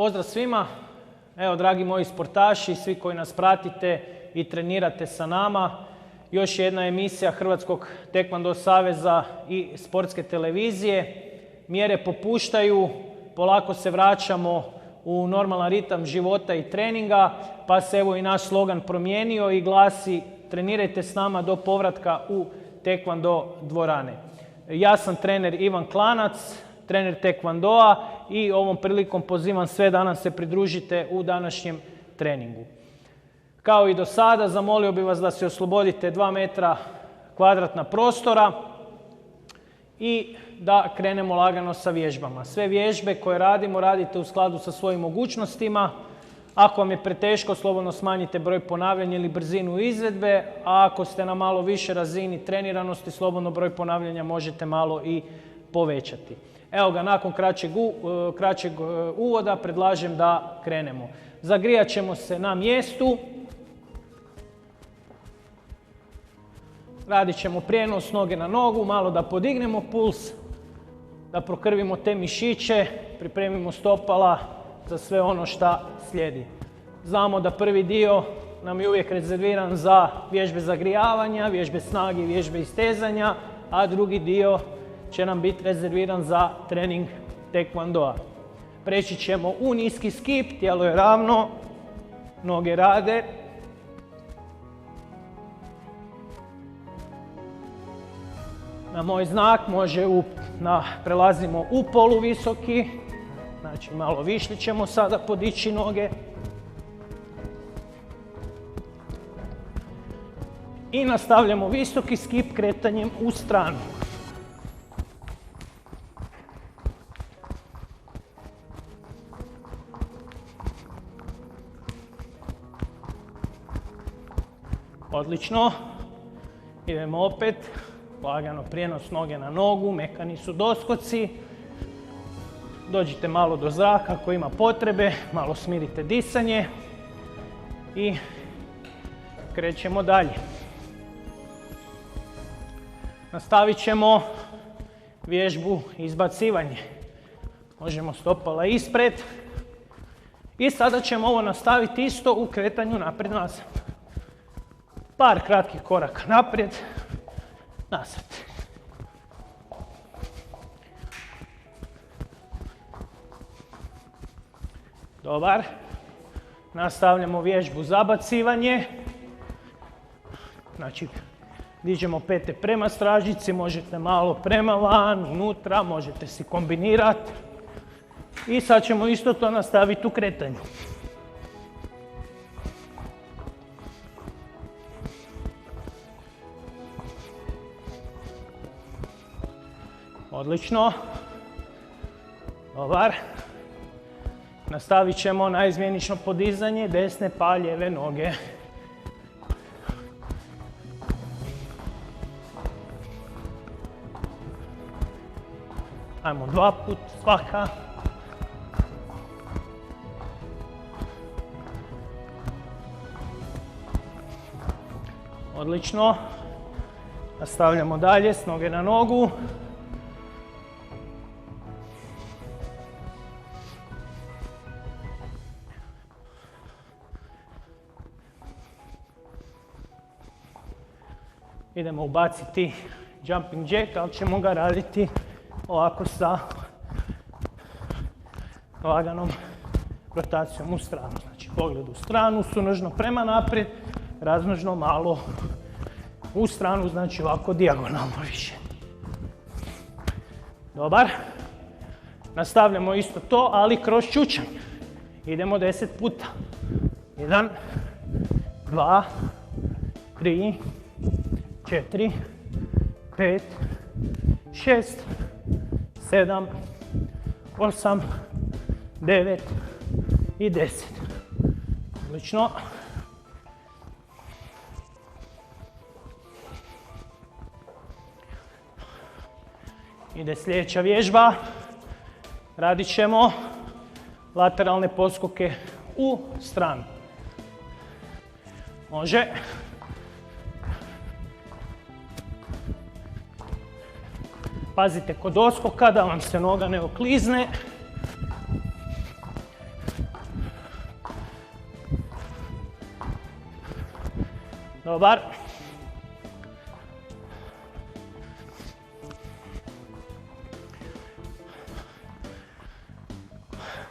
Pozdrav svima. Evo, dragi moji sportaši, svi koji nas pratite i trenirate sa nama. Još jedna emisija Hrvatskog tekvando saveza i sportske televizije. Mjere popuštaju, polako se vraćamo u normalan ritam života i treninga, pa se evo i naš slogan promijenio i glasi: trenirajte s nama do povratka u tekvando dvorane. Ja sam trener Ivan Klanac, trener tekvandoa, i ovom prilikom pozivam sve da nam se pridružite u današnjem treningu. Kao i do sada, zamolio bih vas da se oslobodite 2 metra kvadratna prostora i da krenemo lagano sa vježbama. Sve vježbe koje radimo, radite u skladu sa svojim mogućnostima. Ako vam je preteško, slobodno smanjite broj ponavljanja ili brzinu izvedbe, a ako ste na malo više razini treniranosti, slobodno broj ponavljanja možete malo i povećati. Evo ga, nakon kraćeg uvoda predlažem da krenemo. Zagrijat ćemo se na mjestu. Radit ćemo prijenos noge na nogu, malo da podignemo puls, da prokrvimo te mišiće, pripremimo stopala za sve ono što slijedi. Znamo da prvi dio nam je uvijek rezerviran za vježbe zagrijavanja, vježbe snage i vježbe istezanja, a drugi dio će nam biti rezerviran za trening tekvandoa. Preći ćemo u niski skip, tijelo je ravno, noge rade. Na moj znak prelazimo u poluvisoki, znači malo višlje ćemo sada podići noge. I nastavljamo visoki skip kretanjem u stranu. Odlično. Idemo opet. Lagano prijenos noge na nogu, mekani su doskoci. Dođite malo do zraka ako ima potrebe, malo smirite disanje i krećemo dalje. Nastavit ćemo vježbu izbacivanje. Možemo stopala ispred i sada ćemo ovo nastaviti isto u kretanju naprijed-nazad. Par kratkih koraka naprijed, nazad. Dobar. Nastavljamo vježbu zabacivanje. Znači, dižemo pete prema stražnjici, možete malo prema van, unutra, možete si kombinirati. I sad ćemo isto to nastaviti u kretanju. Odlično. Dobar. Nastavit ćemo na izmjenično podizanje desne pa lijeve noge. Ajmo 2 puta svaka. Odlično. Nastavljamo dalje s noge na nogu. Idemo ubaciti jumping jack, ali ćemo ga raditi ovako sa laganom rotacijom u stranu. Znači pogled u stranu, sunožno prema naprijed, raznožno malo u stranu, znači ovako dijagonalno više. Dobar. Nastavljamo isto to, ali kroz čučanje. Idemo 10 puta. 1, 2, 3, 4, 5, 6, 7, 8, 9 i 10. Odlično. Ide sljedeća vježba. Radit ćemo lateralne poskoke u stranu. Može. Pazite kod doskoka da vam se noga ne oklizne. Dobar.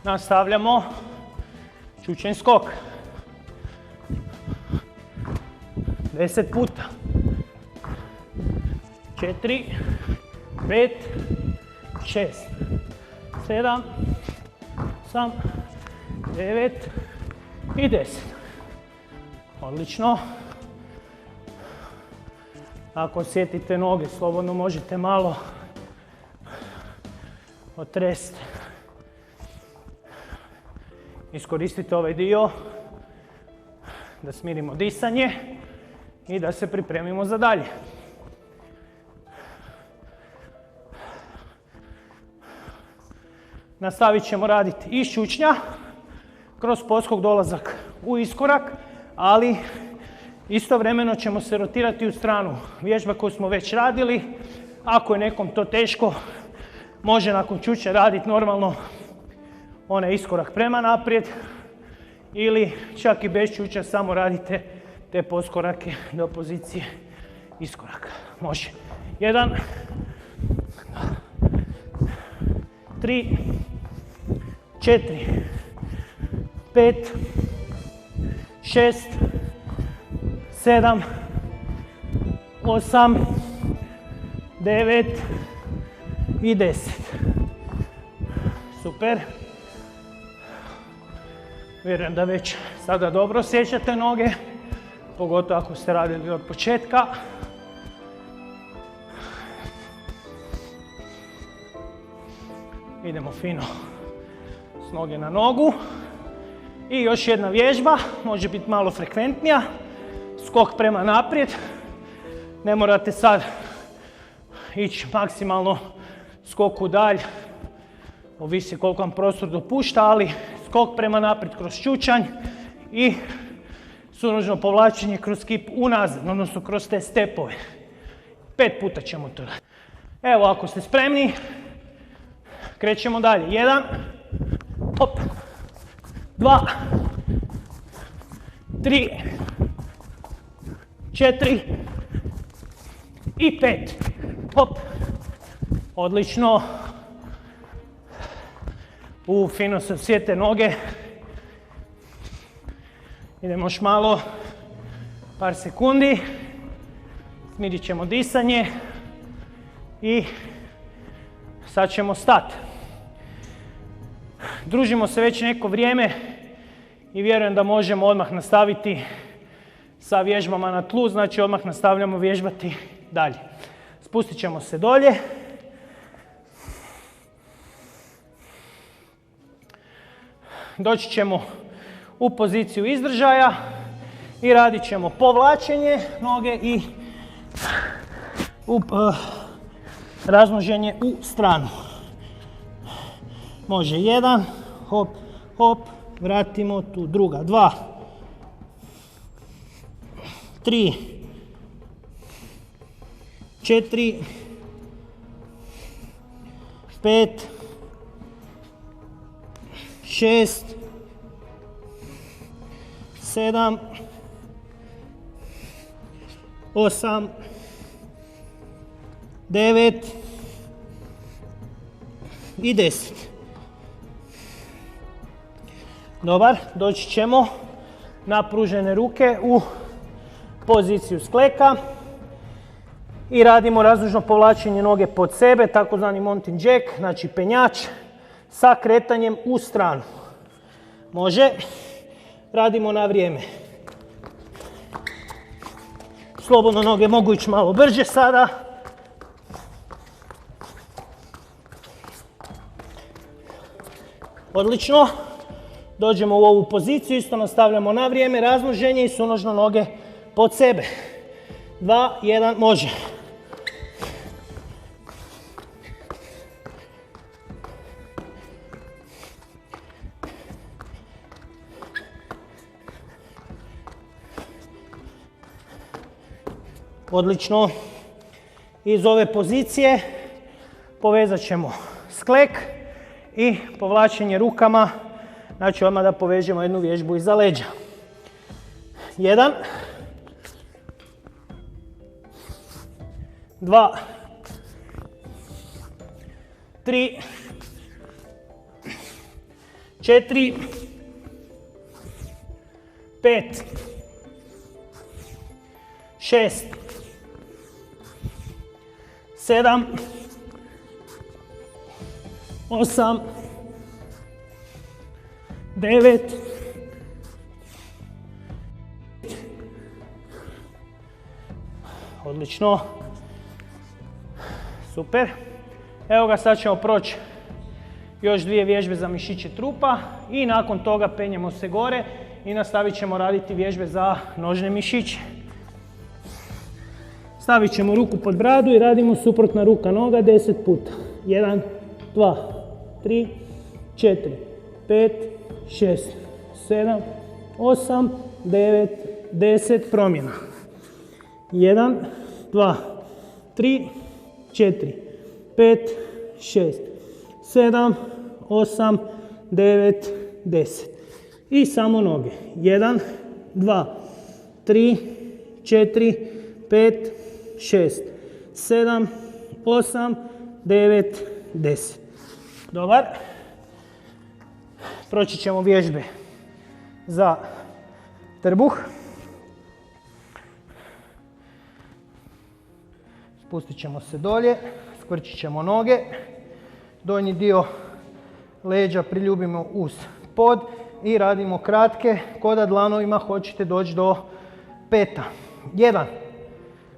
Nastavljamo. Čučanj skok. 10 puta. 4, 5, 6, 7, 8, 9 i 10. Odlično. Ako osjetite noge, slobodno možete malo otresti. Iskoristite ovaj dio da smirimo disanje i da se pripremimo za dalje. Nastavit ćemo raditi iz čučnja, kroz poskok dolazak u iskorak, ali istovremeno ćemo se rotirati u stranu. Vježba koju smo već radili, ako je nekom to teško, može nakon čučnja raditi normalno onaj iskorak prema naprijed ili čak i bez čučnja samo radite te poskorake do pozicije iskoraka. Može. 1, 3, 4, 5, 6, 7, 8, 9 i 10. Super. Vjerujem da već sada dobro osjećate noge, pogotovo ako ste radili od početka. Idemo fino s noge na nogu. I još jedna vježba, može biti malo frekventnija. Skok prema naprijed. Ne morate sad ići maksimalno skok u dalj. Ovisi koliko vam prostor dopušta, ali skok prema naprijed kroz čučanj i sunožno povlačenje kroz kip unazad, odnosno kroz te stepove. 5 puta ćemo to raditi. Evo, ako ste spremni, krećemo dalje. 1, hop, 2, 3, 4 i 5. Hop. Odlično. Fino se osjete noge. Idemo još malo, par sekundi. Smirit ćemo disanje i sad ćemo stati. Družimo se već neko vrijeme i vjerujem da možemo odmah nastaviti sa vježbama na tlu, znači odmah nastavljamo vježbati dalje. Spustit ćemo se dolje. Doći ćemo u poziciju izdržaja i radit ćemo povlačenje noge i razmnoženje u stranu. Može 1, hop, hop, vratimo tu, druga, 2, 3, 4, 5, 6, 7, 8, 9 i 10. Dobar, doći ćemo na pružene ruke u poziciju skleka i radimo razdužno povlačenje noge pod sebe, takozvani mountain jack, znači penjač sa kretanjem u stranu. Može, radimo na vrijeme. Slobodno noge mogu ići malo brže sada. Odlično. Dođemo u ovu poziciju, isto nastavljamo na vrijeme, razmnoženje i sunožno noge pod sebe. 2, 1, može. Odlično. Iz ove pozicije povezat ćemo sklek i povlačenje rukama. Znači odmah da povežemo jednu vježbu iza leđa. 1, 2, 3, 4, 5, 6, 7, 8, 9, odlično, super. Evo ga, sad ćemo proći još 2 vježbe za mišiće trupa i nakon toga penjemo se gore i nastavit ćemo raditi vježbe za nožne mišiće. Stavit ćemo ruku pod bradu i radimo suprotna ruka noga 10 puta. 1, 2, 3, 4, 5, 6, 7, 8, 9, 10 promjena. 1, 2, 3, 4, 5, 6, 7, 8, 9, 10. I samo noge. 1, 2, 3, 4, 5, 6, 7, 8, 9, 10. Dobar. Proći ćemo vježbe za trbuh. Spustit ćemo se dolje, skvrčit ćemo noge. Donji dio leđa priljubimo uz pod i radimo kratke, ko da dlanovima hoćete doći do peta. 1,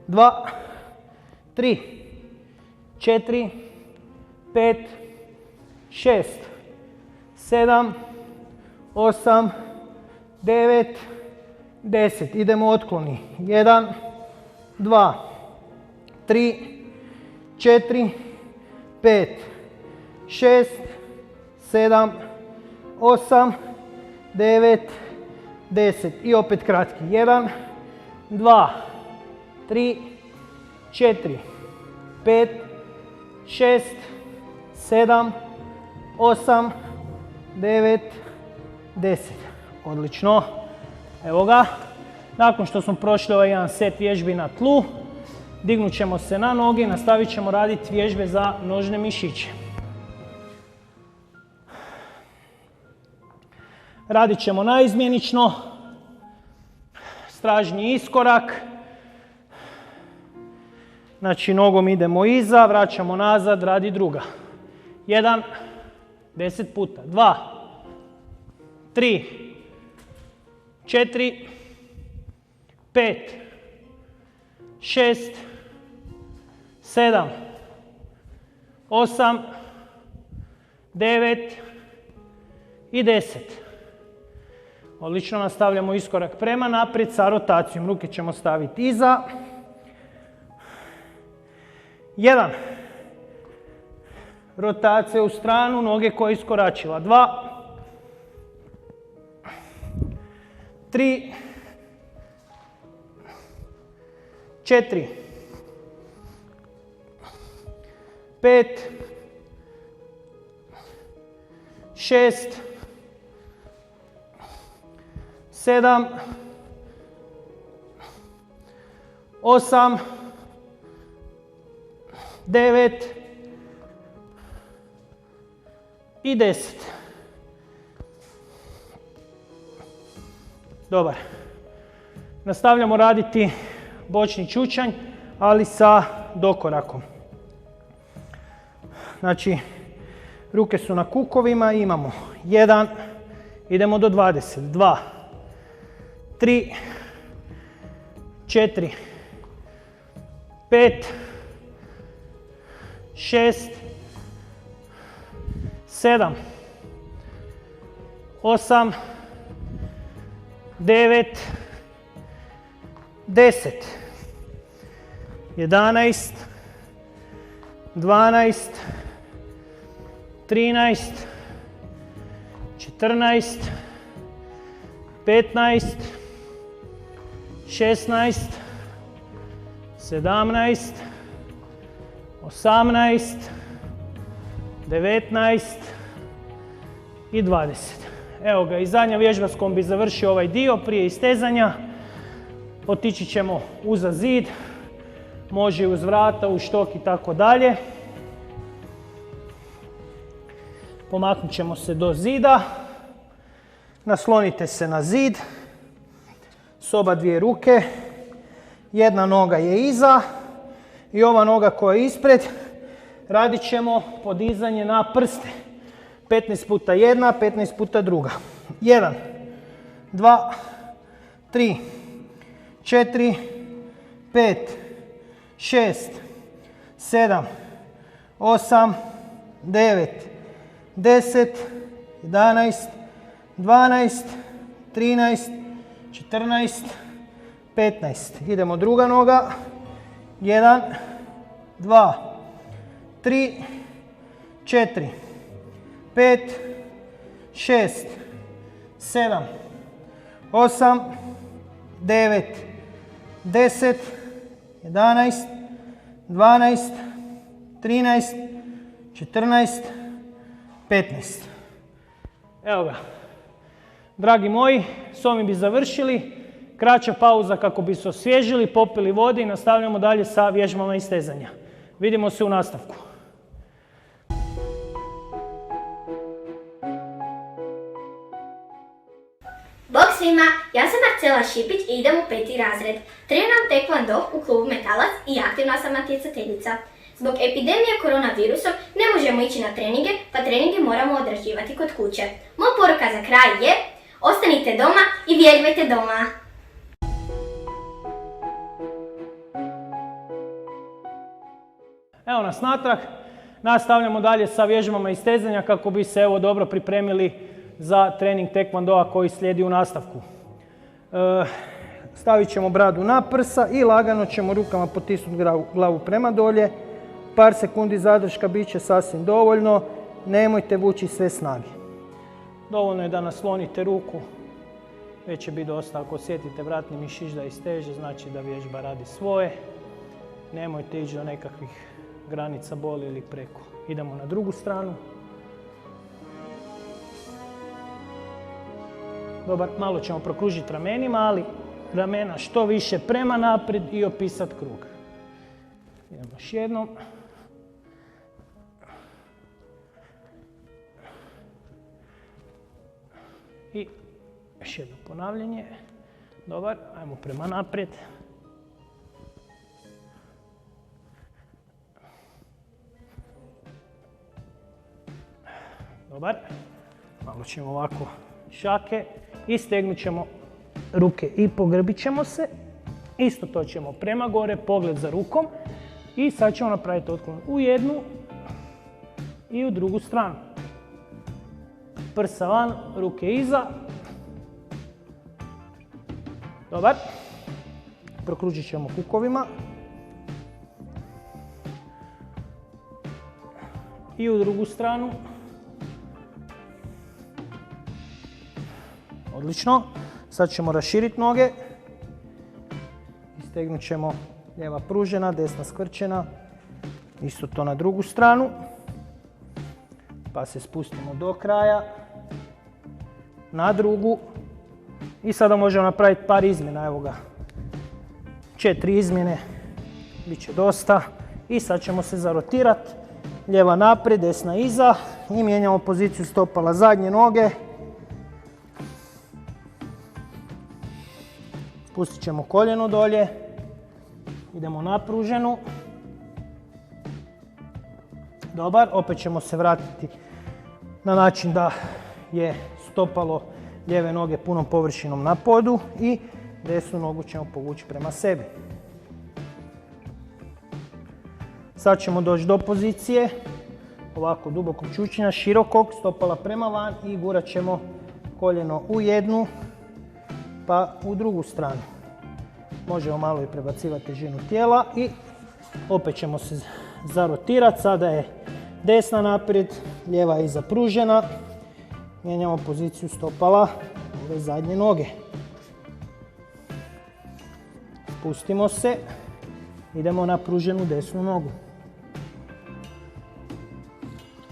2, 3, 4, 5, 6, 7, 8, 9, 10. Idemo otkloni. 1, 2, 3, 4, 5, 6, 7, 8, 9, 10. I opet kratki. 1, 2, 3, 4, 5, 6, 7, 8, 9, 10. Odlično. Evo ga. Nakon što smo prošli ovaj jedan set vježbi na tlu, dignut ćemo se na noge i nastavit ćemo raditi vježbe za nožne mišiće. Radit ćemo naizmjenično. Stražnji iskorak. Znači nogom idemo iza, vraćamo nazad, radi druga. 1, 10 puta. 2, 3, 4, 5, 6, 7, 8, 9 i 10. Odlično, nastavljamo iskorak prema naprijed sa rotacijom. Ruke ćemo staviti iza. 1. Rotacija u stranu, noge koja je iskoračila. 2. 3. 4. 5. 6. 7. 8. 9 i 10. Dobar. Nastavljamo raditi bočni čučanj, ali sa dokorakom. Znači, ruke su na kukovima, imamo 1, idemo do 20, 2, 3, 4, 5, 6, 7, 8, 9, 10, 11, 12, 13, 14, 15, 16, 17, 18, 19 i 20. Evo ga, i zadnja vježba s kojom bi završio ovaj dio prije istezanja. Otići ćemo uza zid, može i uz vrata, uz štok i tako dalje. Pomaknut ćemo se do zida. Naslonite se na zid s oba dvije ruke. Jedna noga je iza i ova noga koja je ispred. Radit ćemo podizanje na prste. 15 puta jedna, 15 puta druga. 1, 2, 3, 4, 5, 6, 7, 8, 9, 10, 11, 12, 13, 14, 15. Idemo druga noga. 1, 2, 3, 4, 5, 6, 7, 8, 9, 10, 11, 12, 13, 14, 15. Evo ga. Dragi moji, s ovim bi završili. Kraća pauza kako bi se osvježili, popili vode i nastavljamo dalje sa vježbama istezanja. Vidimo se u nastavku. Bog svima, ja sam Marcela Šipić i idem u 5. razred. Treniram taekwondo u klubu Metalac i aktivna sam natjecateljica. Zbog epidemije koronavirusom ne možemo ići na treninge, pa treninge moramo odrađivati kod kuće. Moja poruka za kraj je: ostanite doma i vježbajte doma. Evo nas natrag. Nastavljamo dalje sa vježbama istezanja kako bi se dobro pripremili za trening taekwondoa koji slijedi u nastavku. Stavit ćemo bradu na prsa i lagano ćemo rukama potisnuti glavu prema dolje. Par sekundi zadrška bit će sasvim dovoljno. Nemojte vući sve snage. Dovoljno je da naslonite ruku. Već će biti dosta. Ako osjetite vratni mišić da isteže, znači da vježba radi svoje. Nemojte ići do nekakvih granica boli ili preko. Idemo na drugu stranu. Dobar, malo ćemo prokružiti ramenima, ali ramena što više prema naprijed i opisati krug. Idemo još jednom. I još jedno ponavljanje. Dobar, ajmo prema naprijed. Dobar. Malo ćemo ovako šake i stegnut ćemo ruke i pogrbit ćemo se. Isto to ćemo prema gore, pogled za rukom. I sad ćemo napraviti otklon u jednu i u drugu stranu. Prsa van, ruke iza. Dobar. Prokružit ćemo kukovima. I u drugu stranu. Odlično. Sad ćemo raširiti noge. Stegnut ćemo lijeva pružena, desna skrčena. Isto to na drugu stranu. Pa se spustimo do kraja. Na drugu. I sada možemo napraviti par izmjena. Evo ga. 4 izmjene. Biće dosta. I sad ćemo se zarotirati. Lijeva naprijed, desna iza. I mijenjamo poziciju stopala zadnje noge. Spustit ćemo koljeno dolje. Idemo na pruženu. Dobar, opet ćemo se vratiti na način da je stopalo lijeve noge punom površinom na podu i desnu nogu ćemo povući prema sebi. Sad ćemo doći do pozicije ovako dubokog čučnja, širokog, stopala prema van i gurat ćemo koljeno u jednu pa u drugu stranu. Možemo malo i prebacivati težinu tijela i opet ćemo se zarotirati. Sada je desna naprijed, lijeva iza pružena. Mijenjamo poziciju stopala ove zadnje noge. Spustimo se. Idemo na pruženu desnu nogu.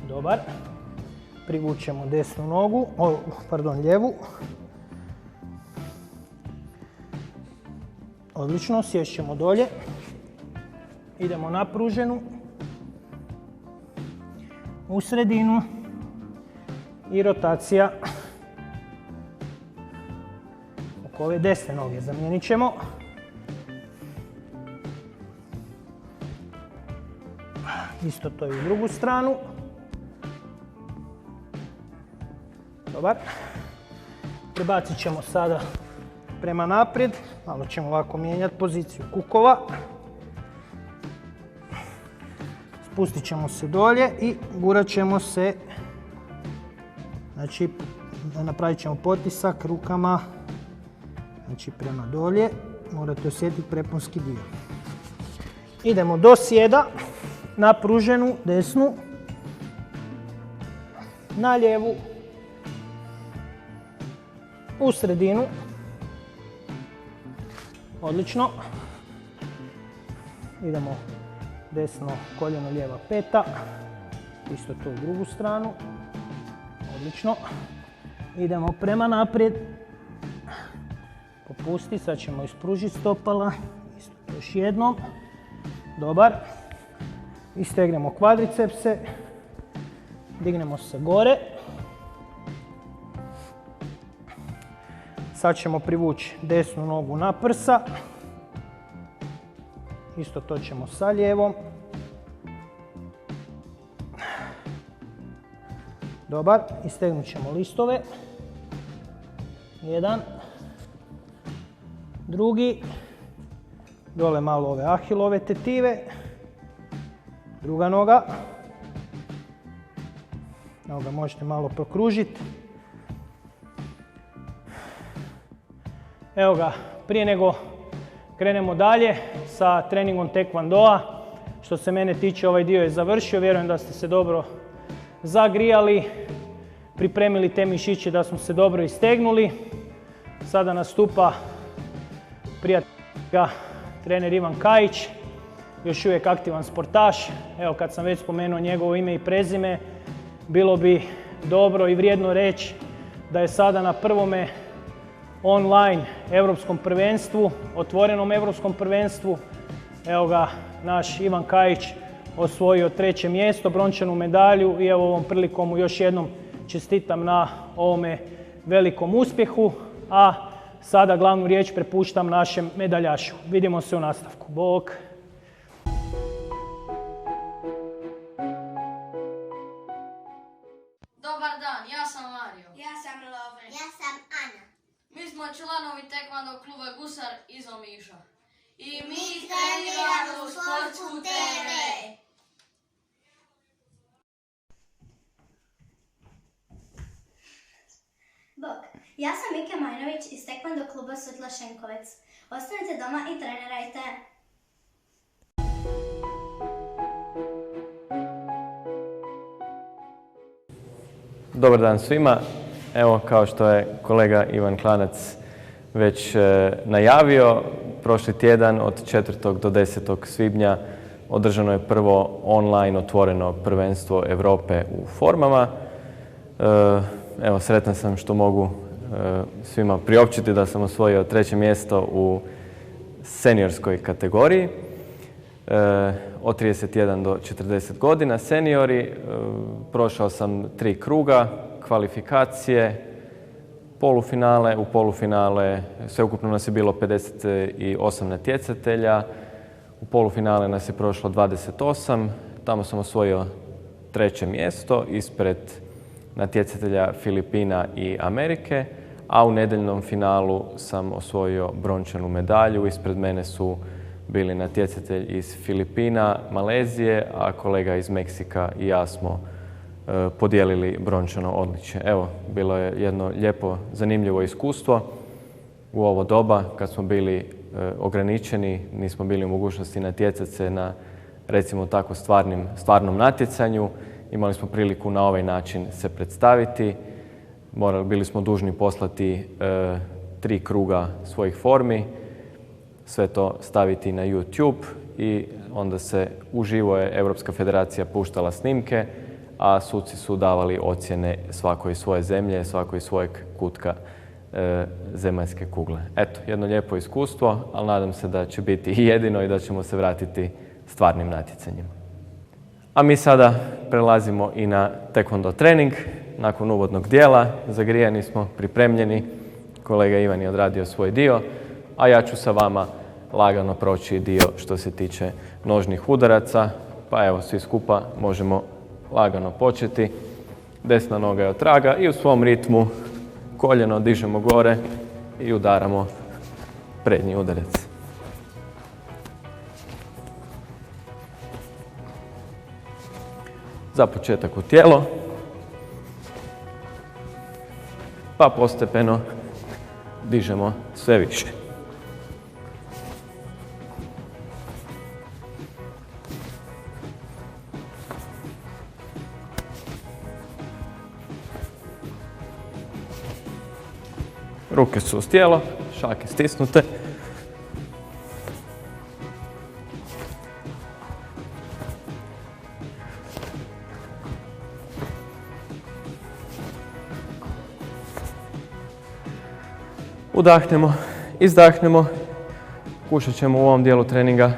Dobar. Privučemo desnu nogu, lijevu. Odlično, sješćemo dolje. idemo napruženu, u sredinu i rotacija oko ove desne noge. Zamijenit ćemo. Isto to i u drugu stranu. Dobar. Prebacit ćemo sada prema naprijed. Malo ćemo ovako mijenjati poziciju kukova. Spustit ćemo se dolje i gurat ćemo se. Znači, napravit ćemo potisak rukama. Znači, prema dolje. Morate osjetiti preponski dio. Idemo do sjeda. Na pruženu desnu. Na lijevu. U sredinu. Odlično. Idemo desno koljeno, lijeva peta. Isto to u drugu stranu. Odlično. Idemo prema naprijed. Popusti, sad ćemo ispružiti stopala. Isto još jednom. Dobar. Istegnemo kvadricepse. Dignemo se gore. Sad ćemo privući desnu nogu na prsa. Isto to ćemo sa lijevom. Dobar. Istegnut ćemo listove. Jedan. Drugi. Dole malo ove ahilove tetive. Druga noga. Evo ga, možete malo prokružiti. Evo ga, prije nego krenemo dalje sa treningom tekvandoa. Što se mene tiče, ovaj dio je završio. Vjerujem da ste se dobro zagrijali, pripremili te mišiće, da smo se dobro istegnuli. Sada nastupa prijatelj, trener Ivan Kajić, još uvijek aktivan sportaš. Evo, kad sam već spomenuo njegovo ime i prezime, bilo bi dobro i vrijedno reći da je sada na prvome online europskom prvenstvu, otvorenom europskom prvenstvu. Evo ga, naš Ivan Kajić osvojio 3. mjesto, brončanu medalju, i evo ovom prilikom mu još jednom čestitam na ovome velikom uspjehu. A sada glavnu riječ prepuštam našem medaljašu. Vidimo se u nastavku. Bok! Dobar dan, ja sam Mario. Ja sam Lovre. Ja sam Ana. Mi smo članovi tekvando kluba Gusar iz Omiša. I mi treniramo u Sportsku TV. Bok, ja sam Mika Majnović iz tekvando kluba Sutla Šenkovec. Ostanite doma i trenirajte. Dobar dan svima. Evo, kao što je kolega Ivan Klanac već najavio, prošli tjedan od 4. do 10. svibnja održano je prvo online otvoreno prvenstvo Europe u formama. Evo, sretan sam što mogu svima priopćiti da sam osvojio 3. mjesto u seniorskoj kategoriji. Od 31 do 40 godina seniori. Prošao sam 3 kruga, kvalifikacije, polufinale. U polufinale sveukupno nas je bilo 58 natjecatelja. U polufinale nas je prošlo 28. Tamo sam osvojio 3. mjesto ispred natjecatelja Filipina i Amerike, a u nedjeljnom finalu sam osvojio brončanu medalju. Ispred mene su bili natjecatelj iz Filipina, Malezije, a kolega iz Meksika i ja smo podijelili brončano odličje. Evo, bilo je jedno lijepo, zanimljivo iskustvo u ovo doba kad smo bili ograničeni, nismo bili u mogućnosti natjecati se na, recimo tako, stvarnom natjecanju. Imali smo priliku na ovaj način se predstaviti. Bili smo dužni poslati 3 kruga svojih formi, sve to staviti na YouTube i onda se uživo je Europska federacija puštala snimke, a suci su davali ocjene svakoj svoje zemlje, svakoj svojeg kutka zemaljske kugle. Eto, jedno lijepo iskustvo, ali nadam se da će biti i jedino i da ćemo se vratiti stvarnim natjecanjima. A mi sada prelazimo i na taekwondo trening. Nakon uvodnog dijela zagrijani smo, pripremljeni. Kolega Ivan je odradio svoj dio, a ja ću sa vama lagano proći dio što se tiče nožnih udaraca. Pa evo, svi skupa možemo lagano početi. Desna noga je od traga i u svom ritmu koljeno dižemo gore i udaramo prednji udarac. Za početak u tijelo, pa postepeno dižemo sve više. Ruke su uz tijelo, šake stisnute. Udahnemo, izdahnemo. Pokušat ćemo u ovom dijelu treninga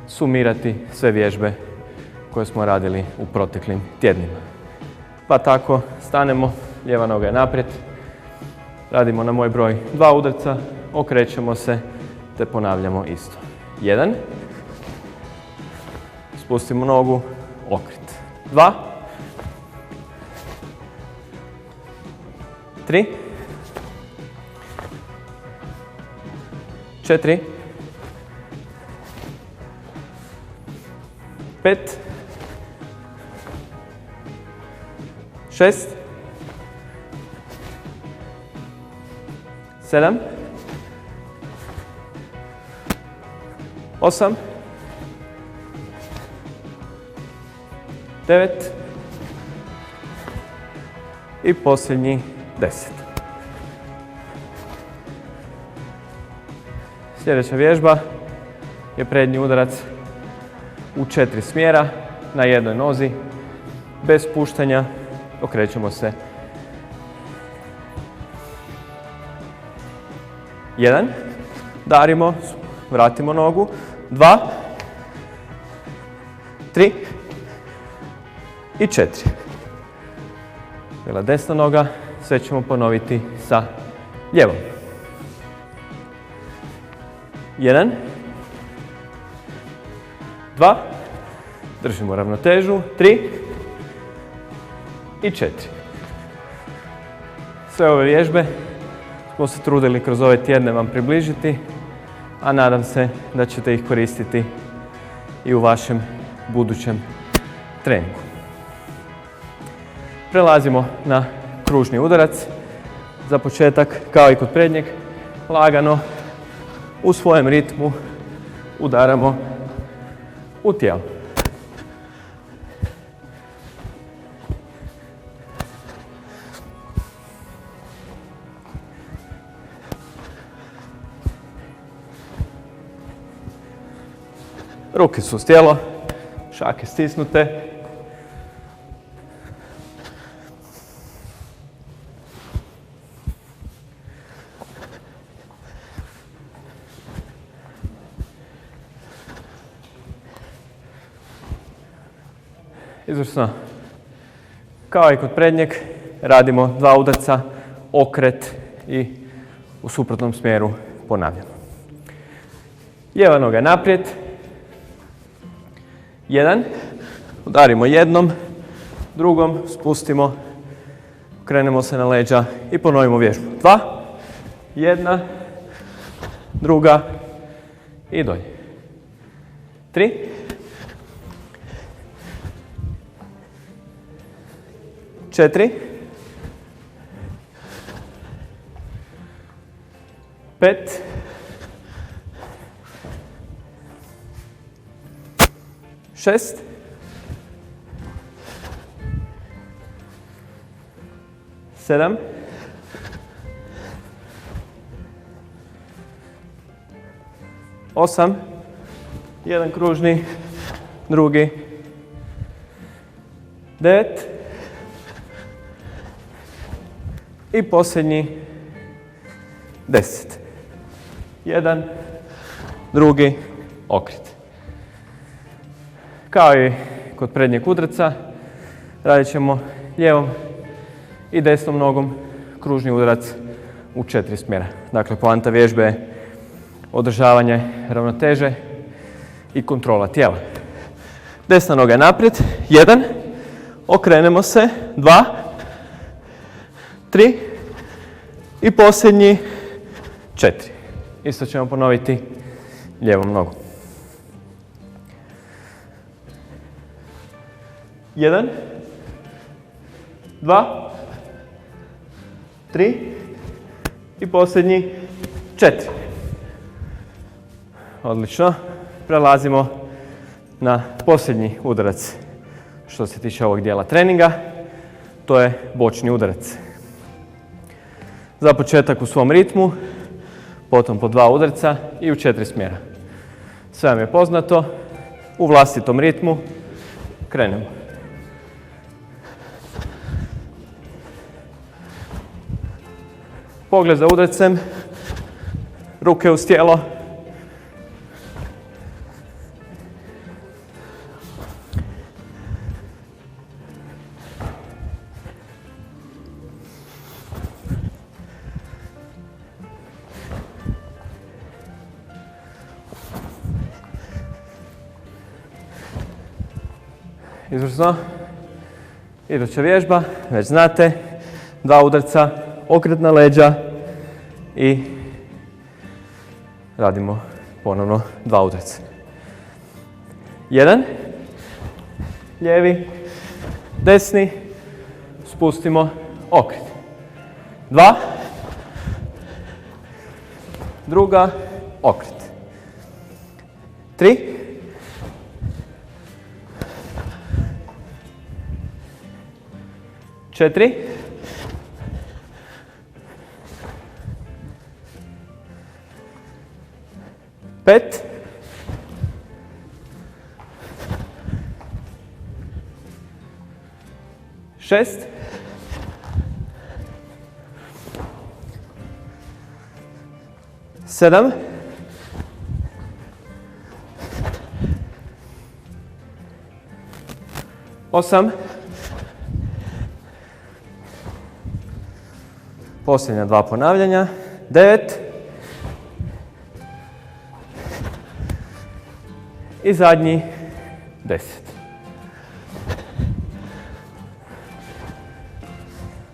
sumirati sve vježbe koje smo radili u proteklim tjednima. Pa tako stanemo, lijeva noga je naprijed. Radimo na moj broj 2 udarca, okrećemo se te ponavljamo isto. 1. Spustimo nogu, okret. 2. 3. 4. 5. 6. 7. 8. 9. I posljednji 10. Sljedeća vježba je prednji udarac u 4 smjera na jednoj nozi, bez spuštanja. Okrećemo se. 1. Darimo, vratimo nogu. 2. 3. I 4. Bila desna noga, sve ćemo ponoviti sa lijevom. 1. 2. Držimo ravnotežu. 3. I 4. Sve ove vježbe smo se trudili kroz ove tjedne vam približiti, a nadam se da ćete ih koristiti i u vašem budućem treningu. Prelazimo na kružni udarac. Za početak, kao i kod prednjeg, lagano u svojem ritmu udaramo u tijelo. Ruke su uz tijelo, šake stisnute. Izvrsno. Kao i kod prednjeg, radimo 2 udarca, okret i u suprotnom smjeru ponavljamo. Lijeva noga je naprijed. 1. Udarimo jednom, drugom spustimo, krenemo se na leđa i ponovimo vježbu. 2. 1. Druga i dolje. 3. 4. 5. 6. 7. 8. Jedan kružni, drugi. 9. I posljednji 10. Jedan, drugi, okret. Kao i kod prednjeg udarca, radit ćemo lijevom i desnom nogom kružni udarac u 4 smjera. Dakle, poanta vježbe je održavanje ravnoteže i kontrola tijela. Desna noga je naprijed, 1, okrenemo se, 2, 3 i posljednji 4. Isto ćemo ponoviti lijevom nogom. 1, 2, 3 i posljednji 4. Odlično. Prelazimo na posljednji udarac što se tiče ovog dijela treninga. To je bočni udarac. Za početak u svom ritmu, potom po 2 udarca i u 4 smjera. Sve vam je poznato, u vlastitom ritmu krenemo. Pogled za udarcem, ruke uz tijelo. Izvrsno. Iduća vježba, već znate, 2 udarca, okret na leđa i radimo ponovno 2 udarca. 1, lijevi, desni, spustimo, okret. 2, druga, okret. 3, 4, 5, 6, 7, 8, posljednja 2 ponavljanja, 9 i zadnji 10.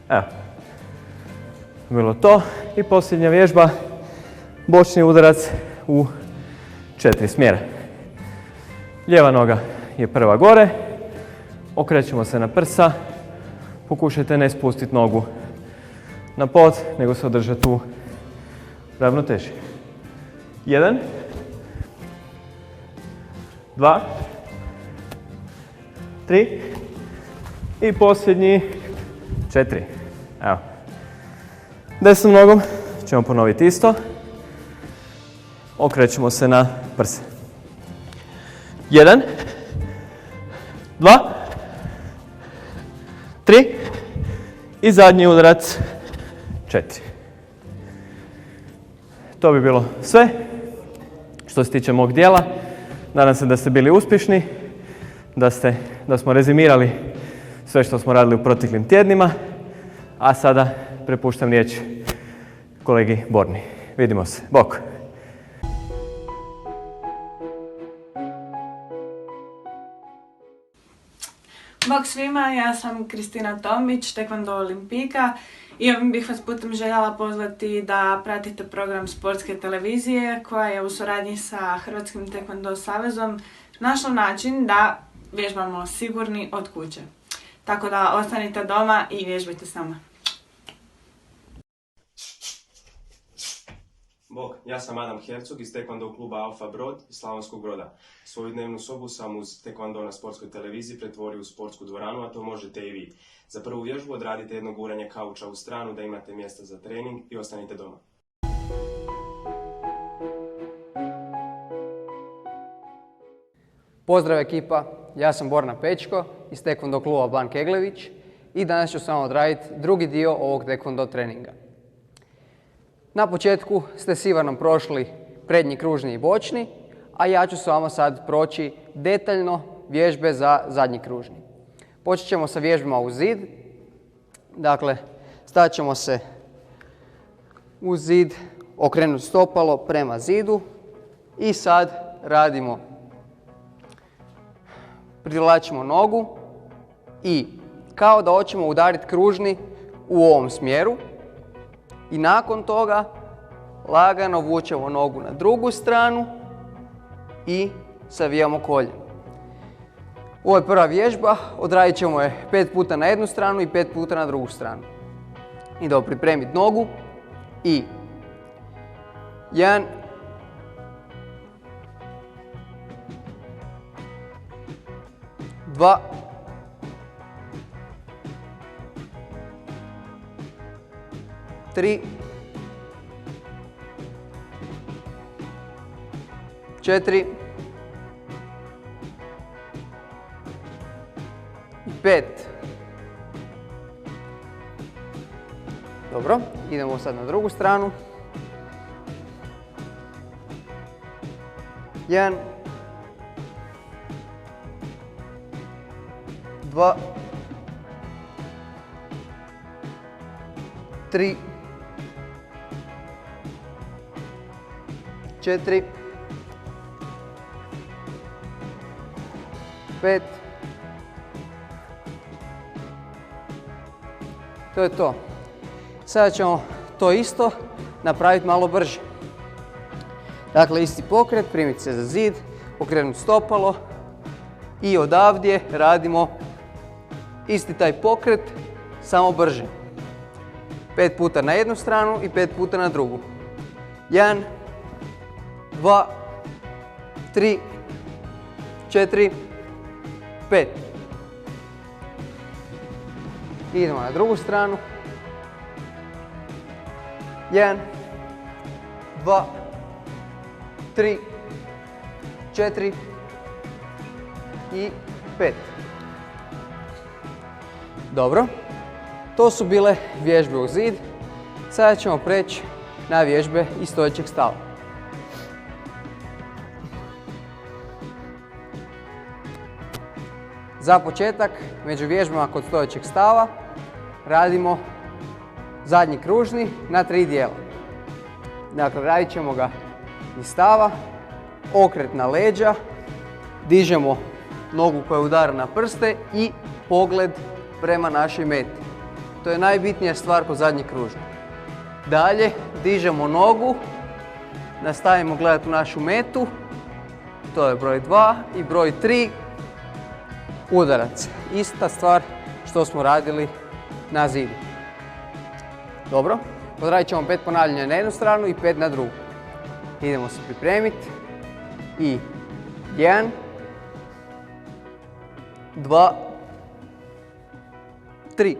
Evo, bilo to i posljednja vježba, bočni udarac u 4 smjera. Lijeva noga je prva gore, okrećemo se na prsa, pokušajte ne spustiti nogu na pod, nego se održati u ravnoteži. 1, 2, 3 i posljednji 4. Evo. Desnom nogom ćemo ponoviti isto. Okrećemo se na prse. 1, 2, 3 i zadnji udarac 4. To bi bilo sve što se tiče mog dijela. Nadam se da ste bili uspješni, da smo rezimirali sve što smo radili u proteklim tjednima, a sada prepuštam riječ kolegi Borni. Vidimo se. Bok! Bok svima, ja sam Kristina Tomić, Taekwondo Olimpijka i bih vas putem željela pozvati da pratite program Sportske televizije koja je u suradnji sa Hrvatskim Taekwondo savezom našla način da vježbamo sigurni od kuće. Tako da ostanite doma i vježbajte s nama. Bog, ja sam Adam Hercog iz Taekwondo kluba Alfa Brod iz Slavonskog Broda. Svoju dnevnu sobu sam uz Taekwondo na sportskoj televiziji pretvorio u sportsku dvoranu, a to možete i vi. Za prvu vježbu odradite jedno guranje kauča u stranu da imate mjesta za trening i ostanite doma. Pozdrav ekipa, ja sam Borna Pečko iz Taekwondo kluba Ban Keglević i danas ću samo odraditi drugi dio ovog Taekwondo treninga. Na početku ste s Ivanom prošli prednji, kružni i bočni, a ja ću s vama sad proći detaljno vježbe za zadnji kružni. Počet ćemo sa vježbama uz zid. Dakle, stat ćemo se uz zid, okrenuti stopalo prema zidu i sad radimo. Privlačimo nogu i kao da hoćemo udariti kružni u ovom smjeru i nakon toga lagano vučemo nogu na drugu stranu i savijamo koljeno. Ovo je prva vježba, odradit ćemo je 5 puta na jednu stranu i 5 puta na drugu stranu. Idemo pripremiti nogu i 1, 2, 3, 4 i 5. Dobro, idemo sad na drugu stranu. 1, 2, 3, 4, 5. To je to. Sada ćemo to isto napraviti malo brže. Dakle, isti pokret, primiti se za zid, okrenuti stopalo i odavdje radimo isti taj pokret, samo brže. 5 puta na jednu stranu i 5 puta na drugu. 1, 2, 3, 4, 5. Idemo na drugu stranu. 1, 2, 3, 4 i 5. Dobro. To su bile vježbe uz zid. Sada ćemo preći na vježbe iz stojećeg stava. Za početak, među vježbama kod stojećeg stava, radimo zadnji kružni na 3 dijela. Dakle, radit ćemo ga iz stava, okret na leđa, dižemo nogu koja udara na prste i pogled prema našoj meti. To je najbitnija stvar kod zadnjeg kružni. Dalje, dižemo nogu, nastavimo gledati u našu metu, to je broj 2 i broj 3, udarac. Ista stvar što smo radili na zidu. Dobro, odradit ćemo 5 ponavljanja na jednu stranu i 5 na drugu. Idemo se pripremiti i 1, 2, 3.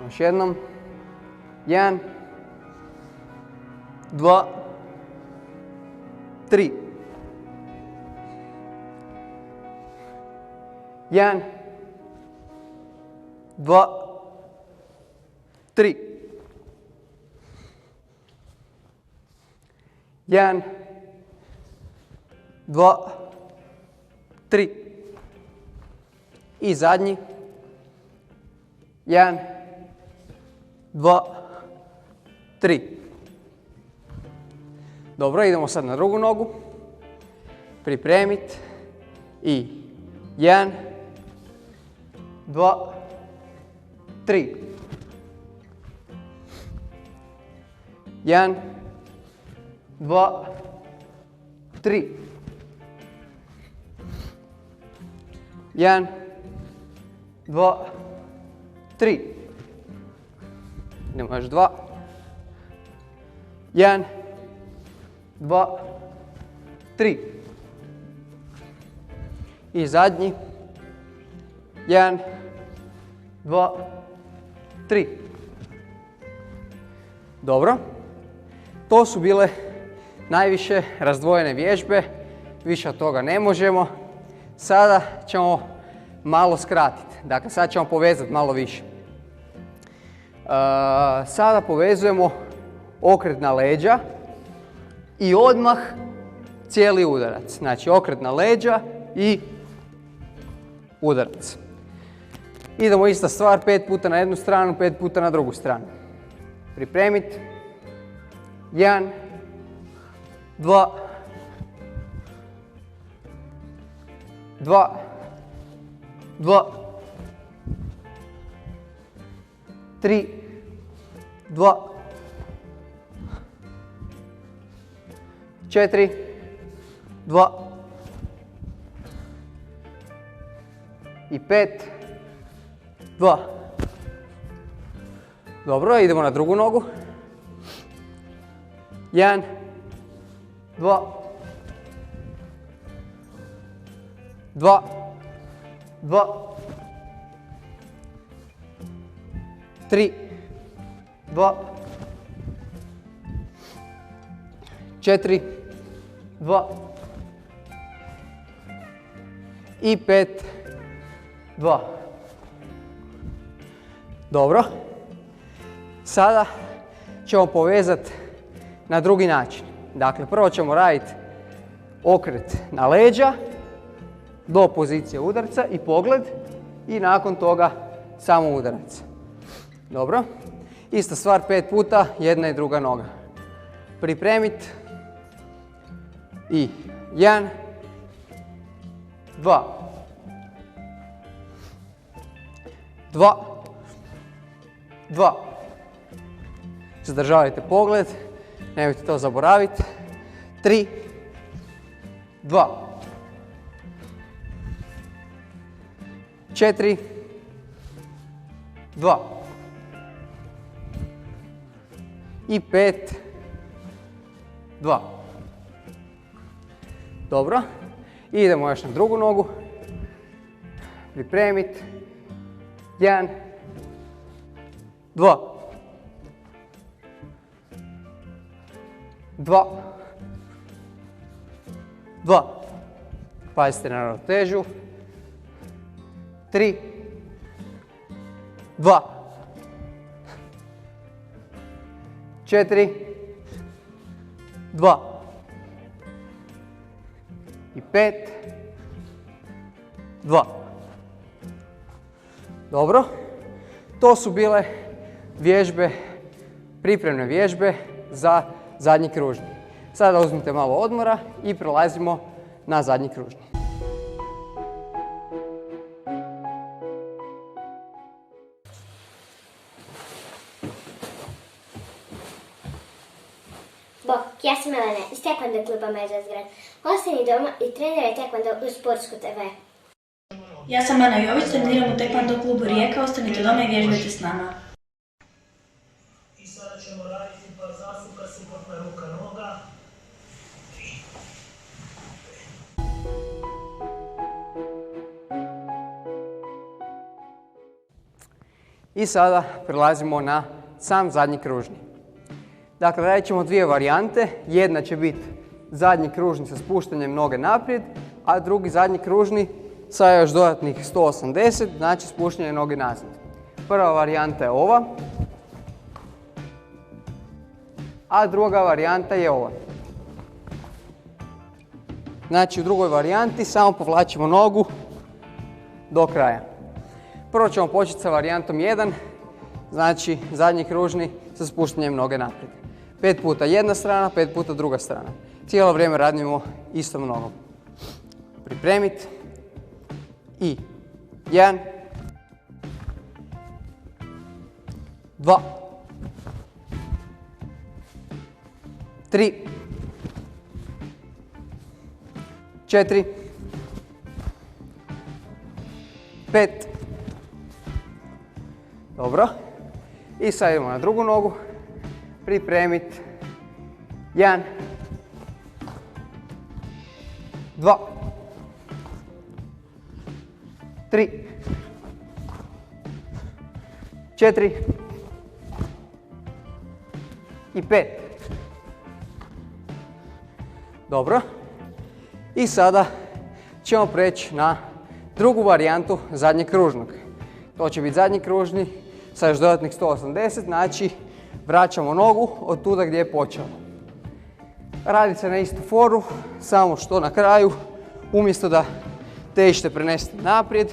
Još jednom. 1, 2, 3. 1, 2, 3. 1, 2, 3. I zadnji. 1, 2, 3. Dobro, idemo sad na drugu nogu. Pripremiti. I 1, 2, 3. 1, 2, 3. 1, 2, 3. Idemo još 2. 1, 2, 3. I zadnji. 1, 2, 3. Dobro. To su bile najviše razdvojene vježbe. Više od toga ne možemo. Sada ćemo malo skratiti. Dakle, sada ćemo povezati malo više. Sada povezujemo okret na leđa i odmah cijeli udarac. Znači okret na leđa i udarac. Idemo ista stvar, 5 puta na jednu stranu, 5 puta na drugu stranu. Pripremiti. 1, 2, 2, 2, 3, 2, 4, 2 i 5, 2. Dobro, idemo na drugu nogu. 1, 2, 2, 2, 3, 2, 4, 2 i 5, 2. Dobro. Sada ćemo povezati na drugi način. Dakle, prvo ćemo raditi okret na leđa do pozicije udarca i pogled i nakon toga samo udarac. Dobro. Ista stvar 5 puta, jedna i druga noga. Pripremiti. I 1, 2, 2, 2. Zadržavajte pogled, nemojte to zaboraviti. 3, 2, 4, 2 i 5, 2. Dobro. Idemo još na drugu nogu. Pripremiti. 1, 2, 2, 2. Pazite na ravnotežu. 3, 2, 4, 2 i 5, 2. Dobro. To su bile vježbe, pripremne vježbe za zadnji kružni. Sada uzmite malo odmora i prelazimo na zadnji kružni. Bok, ja sam Elena iz Taekwondo kluba Međazgrad. Ostani doma i treniraj Taekwondo u Sportsku TV. Ja sam Ana Jović, treniram u Taekwondo klubu Rijeka. Ostanite doma i vježbajte s nama. I sada ćemo raditi par zasuka, suprotna ruka noga. I sada prelazimo na sam zadnji kružni. Dakle, radit ćemo dvije varijante. Jedna će biti zadnji kružni sa spuštanjem noge naprijed, a drugi zadnji kružni sa još dodatnih 180, znači spuštanje noge nazad. Prva varijanta je ova, a druga varijanta je ova. Znači u drugoj varijanti samo povlačimo nogu do kraja. Prvo ćemo početi sa varijantom 1, znači zadnji kružni sa spuštanjem noge naprijed. 5 puta jedna strana, 5 puta druga strana. Cijelo vrijeme radimo istom nogom. Pripremiti. I 1, 2, 3, 4, 5. Dobro. I sad idemo na drugu nogu. Pripremiti. 1, 2, 3, 4 i 5. Dobro. I sada ćemo preći na drugu varijantu zadnjeg kružnog. To će biti zadnji kružni sa još dodatnih 180, znači vraćamo nogu od tuda gdje je počelo. Radi se na istu foru, samo što na kraju, umjesto da težište prenesete naprijed,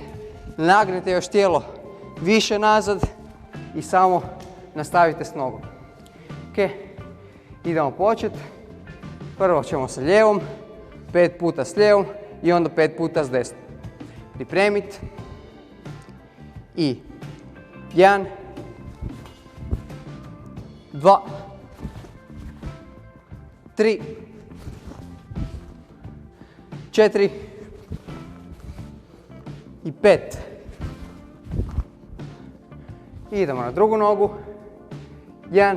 nagnete još tijelo više nazad i samo nastavite s nogom. Ok, idemo početi. Prvo ćemo sa lijevom, 5 puta s lijevom i onda 5 puta s desnom. Pripremiti. I 1, 2, 3, 4 i 5. Idemo na drugu nogu. 1,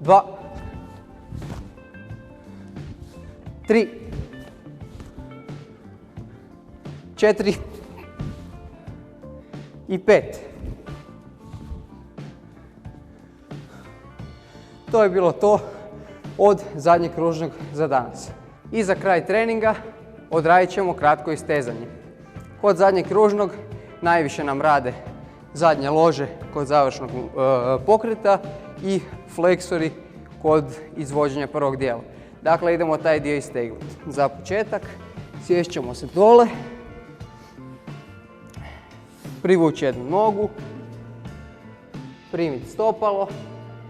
2, 3, 4 i 5. To je bilo to od zadnjeg kružnog za danas. I za kraj treninga odradit ćemo kratko istezanje. Kod zadnjeg kružnog najviše nam rade zadnje lože kod završnog pokreta i fleksori kod izvođenja prvog dijela. Dakle, idemo taj dio istegnuti. Za početak sjest ćemo se dole, privući jednu nogu, primiti stopalo,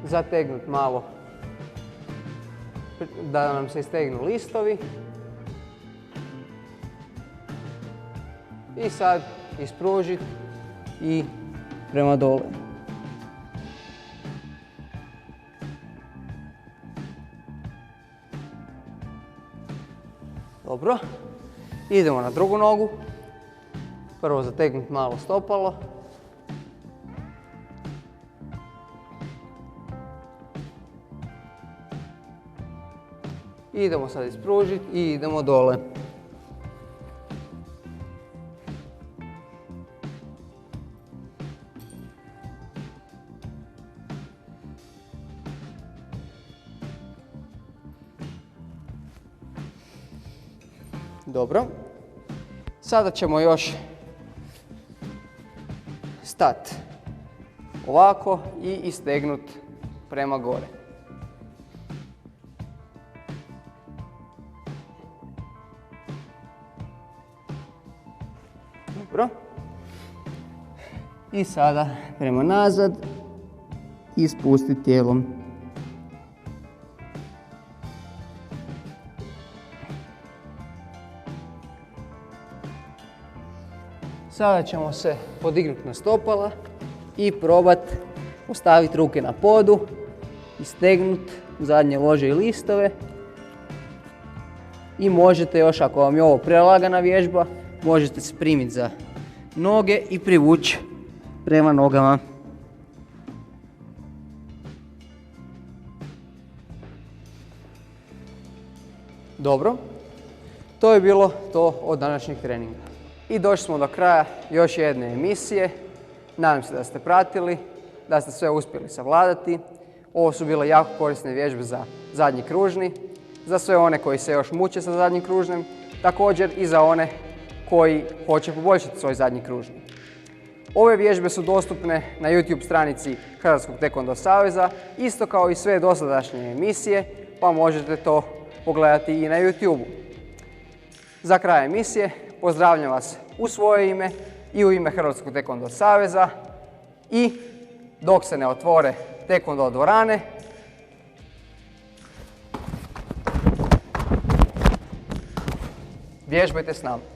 zategnuti malo da nam se istegnu listovi i sad ispružiti i prema dole. Dobro, idemo na drugu nogu. Prvo zategnuti malo stopalo. Idemo sad ispružiti i idemo dole. Dobro. Sada ćemo još stati ovako i istegnuti prema gore. Dobro. I sada prema nazad i spustiti tijelom. Sada ćemo se podignuti na stopala i probati postaviti ruke na podu, istegnuti zadnje lože i listove. I možete još, ako vam je ovo prelagana vježba, možete se primiti za noge i privući prema nogama. Dobro, to je bilo to od današnjeg treninga. I došli smo do kraja još jedne emisije. Nadam se da ste pratili, da ste sve uspjeli savladati. Ovo su bile jako korisne vježbe za zadnji kružni, za sve one koji se još muče sa zadnjim kružnim, također i za one koji hoće poboljšati svoj zadnji kružni. Ove vježbe su dostupne na YouTube stranici Hrvatskog taekwondo saveza, isto kao i sve dosadašnje emisije, pa možete to pogledati i na YouTube-u. Za kraj emisije pozdravljam vas u svoje ime i u ime Hrvatskog taekwondo saveza i dok se ne otvore taekwondo dvorane, vježbajte s nama.